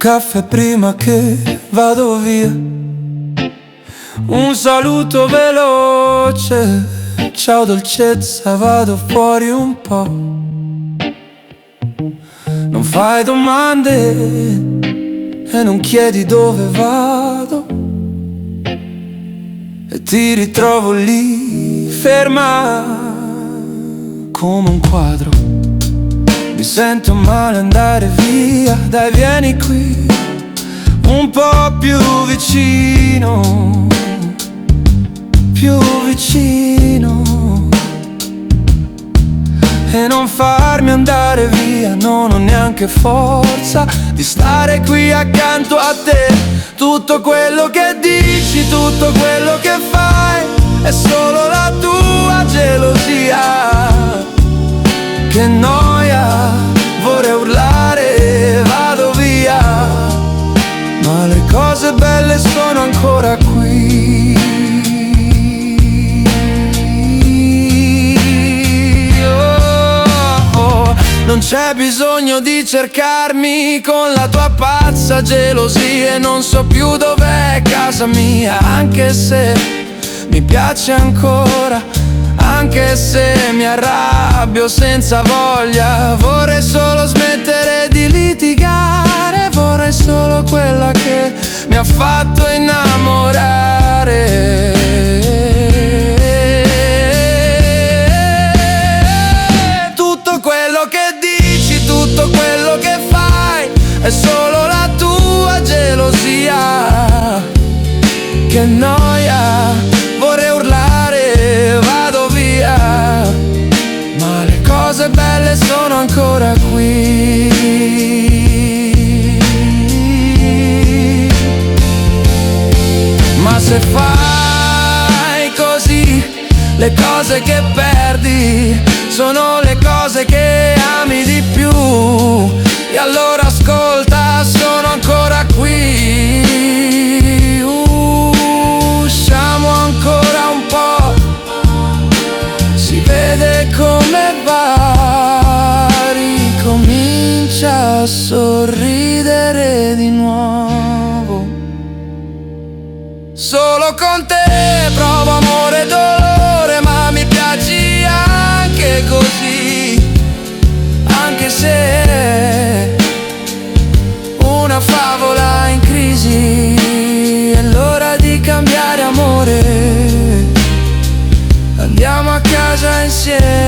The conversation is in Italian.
caffè prima che vado via, un saluto veloce. Ciao dolcezza, vado fuori un po'. Non fai domande e non chiedi dove vado, e ti ritrovo lì, ferma come un quadro. Mi sento male andare via, dai vieni qui, un po' più vicino, più vicino. E non farmi andare via, non ho neanche forza di stare qui accanto a te. Tutto quello che dici, tutto quello che fai, è solo la tua gelosia. Che noia, vorrei urlare, vado via, ma le cose belle sono ancora qui. Non c'è bisogno di cercarmi con la tua pazza gelosia, e non so più dov'è casa mia, anche se mi piace ancora, anche se mi arrabbio senza voglia. Vorrei solo smettere di litigare, vorrei solo quella che mi ha fatto innamorare. Tutto quello che fai è solo la tua gelosia. Che noia, vorrei urlare, vado via, ma le cose belle sono ancora qui. Ma se fai così, le cose che perdi sono le cose che ami di più. E allora ascolta, sono ancora qui. Usciamo ancora un po', si vede come va, ricomincia a sorridere di nuovo. Solo con te provo amore e dolore, ma mi piaci anche così, anche se una favola in crisi. È l'ora di cambiare amore, andiamo a casa insieme.